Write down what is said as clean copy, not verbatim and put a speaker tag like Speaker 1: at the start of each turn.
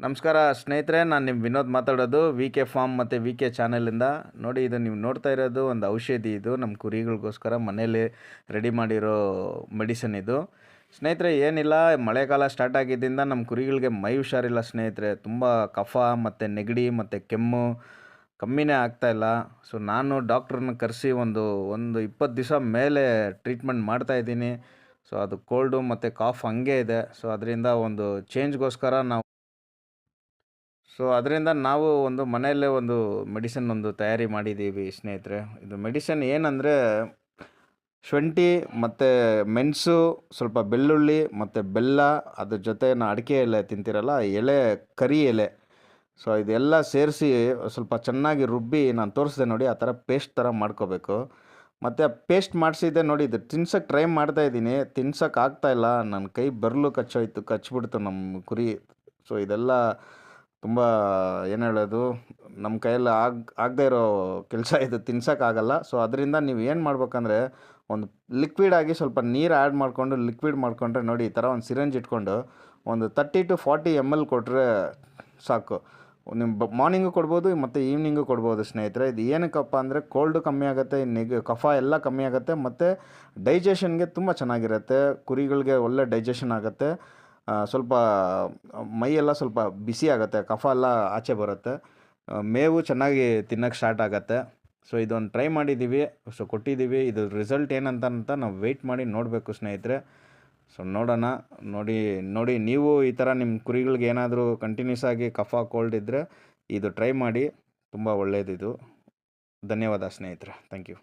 Speaker 1: ನಮಸ್ಕಾರ ಸ್ನೇಹಿತರೆ, ನಾನು ನಿಮ್ಮ ವಿನೋದ್ ಮಾತಾಡೋದು ವಿ ಕೆ ಫಾರ್ಮ್ ಮತ್ತು ವಿ ಕೆ ಚಾನಲಿಂದ. ನೋಡಿ, ಇದು ನೀವು ನೋಡ್ತಾ ಇರೋದು ಒಂದು ಔಷಧಿ. ಇದು ನಮ್ಮ ಕುರಿಗಳಿಗೋಸ್ಕರ ಮನೇಲಿ ರೆಡಿ ಮಾಡಿರೋ ಮೆಡಿಸನ್ ಇದು. ಸ್ನೇಹಿತರೆ, ಏನಿಲ್ಲ, ಮಳೆಗಾಲ ಸ್ಟಾರ್ಟ್ ಆಗಿದ್ದರಿಂದ ನಮ್ಮ ಕುರಿಗಳಿಗೆ ಮೈ ಹುಷಾರಿಲ್ಲ ಸ್ನೇಹಿತರೆ. ತುಂಬ ಕಫ ಮತ್ತು ನೆಗಡಿ ಮತ್ತು ಕೆಮ್ಮು ಕಮ್ಮಿನೇ ಆಗ್ತಾಯಿಲ್ಲ. ಸೊ ನಾನು ಡಾಕ್ಟ್ರನ್ನ ಕರೆಸಿ ಒಂದು 20 ದಿವಸ ಮೇಲೆ ಟ್ರೀಟ್ಮೆಂಟ್ ಮಾಡ್ತಾಯಿದ್ದೀನಿ. ಸೊ ಅದು ಕೋಲ್ಡು ಮತ್ತು ಕಾಫ್ ಹಂಗೆ ಇದೆ. ಸೊ ಅದರಿಂದ ಒಂದು ಚೇಂಜ್ಗೋಸ್ಕರ ನಾವು ಒಂದು ಮನೆಯಲ್ಲೇ ಒಂದು ಮೆಡಿಸಿನ್ ತಯಾರಿ ಮಾಡಿದ್ದೀವಿ ಸ್ನೇಹಿತರೆ. ಇದು ಮೆಡಿಸಿನ್ ಏನಂದರೆ, ಶುಂಠಿ ಮತ್ತು ಮೆಣಸು, ಸ್ವಲ್ಪ ಬೆಳ್ಳುಳ್ಳಿ ಮತ್ತು ಬೆಲ್ಲ, ಅದ್ರ ಜೊತೆ ಅಡಿಕೆ ಎಲೆ ತಿಂತೀರಲ್ಲ, ಎಲೆ, ಕರಿ ಎಲೆ. ಸೊ ಇದೆಲ್ಲ ಸೇರಿಸಿ ಸ್ವಲ್ಪ ಚೆನ್ನಾಗಿ ರುಬ್ಬಿ ನಾನು ತೋರಿಸಿದೆ ನೋಡಿ, ಆ ಥರ ಪೇಸ್ಟ್ ಥರ ಮಾಡ್ಕೋಬೇಕು. ಮತ್ತು ಪೇಸ್ಟ್ ಮಾಡಿಸಿದ್ದೆ ನೋಡಿ. ಇದು ತಿನ್ಸೋಕ್ಕೆ ಟ್ರೈ ಮಾಡ್ತಾಯಿದ್ದೀನಿ, ತಿನ್ಸೋಕ್ಕೆ ಆಗ್ತಾಯಿಲ್ಲ. ನನ್ನ ಕೈ ಬೆರಳು ಕಚ್ಚಿಬಿಡ್ತು ನಮ್ಮ ಕುರಿ. ಸೊ ಇದೆಲ್ಲ ತುಂಬ ಏನು ಹೇಳೋದು, ನಮ್ಮ ಕೈಯಲ್ಲಿ ಆಗದೇ ಇರೋ ಕೆಲಸ ಇದು, ತಿನ್ಸೋಕ್ಕಾಗಲ್ಲ. ಸೊ ಅದರಿಂದ ನೀವು ಏನು ಮಾಡ್ಬೇಕಂದ್ರೆ, ಒಂದು ಲಿಕ್ವಿಡಾಗಿ ಸ್ವಲ್ಪ ನೀರು ಆ್ಯಡ್ ಮಾಡಿಕೊಂಡು ಲಿಕ್ವಿಡ್ ಮಾಡಿಕೊಂಡ್ರೆ ನೋಡಿ, ಈ ಥರ ಒಂದು ಸಿರಂಜ್ ಇಟ್ಕೊಂಡು ಒಂದು 30 to 40 ml ಕೊಟ್ಟರೆ ಸಾಕು. ನಿಮ್ಮ ಮಾರ್ನಿಂಗು ಕೊಡ್ಬೋದು ಮತ್ತು ಈವ್ನಿಂಗು ಕೊಡ್ಬೋದು ಸ್ನೇಹಿತರೆ. ಇದು ಏನಕ್ಕಪ್ಪ ಅಂದರೆ, ಕೋಲ್ಡು ಕಮ್ಮಿ ಆಗುತ್ತೆ, ಕಫ ಎಲ್ಲ ಕಮ್ಮಿ ಆಗುತ್ತೆ, ಮತ್ತು ಡೈಜೆಷನ್ಗೆ ತುಂಬ ಚೆನ್ನಾಗಿರುತ್ತೆ. ಕುರಿಗಳಿಗೆ ಒಳ್ಳೆ ಡೈಜೆಷನ್ ಆಗುತ್ತೆ. ಸ್ವಲ್ಪ ಮೈಯೆಲ್ಲ ಸ್ವಲ್ಪ ಬಿಸಿ ಆಗುತ್ತೆ, ಕಫ ಎಲ್ಲ ಆಚೆ ಬರುತ್ತೆ, ಮೇವು ಚೆನ್ನಾಗಿ ತಿನ್ನೋಕ್ಕೆ ಸ್ಟಾರ್ಟ್ ಆಗುತ್ತೆ. ಸೊ ಇದೊಂದು ಟ್ರೈ ಮಾಡಿದ್ದೀವಿ, ಸೊ ಕೊಟ್ಟಿದ್ದೀವಿ. ಇದು ರಿಸಲ್ಟ್ ಏನಂತ ನಾವು ವೆಯ್ಟ್ ಮಾಡಿ ನೋಡಬೇಕು ಸ್ನೇಹಿತರೆ. ಸೊ ನೋಡೋಣ. ನೋಡಿ ನೀವು ಈ ಥರ ನಿಮ್ಮ ಕುರಿಗಳಿಗೆ ಏನಾದರೂ ಕಂಟಿನ್ಯೂಸ್ ಆಗಿ ಕಫ ಕೋಲ್ಡ್ ಇದ್ದರೆ ಇದು ಟ್ರೈ ಮಾಡಿ, ತುಂಬ ಒಳ್ಳೆಯದಿದು. ಧನ್ಯವಾದ ಸ್ನೇಹಿತರೆ. Thank you.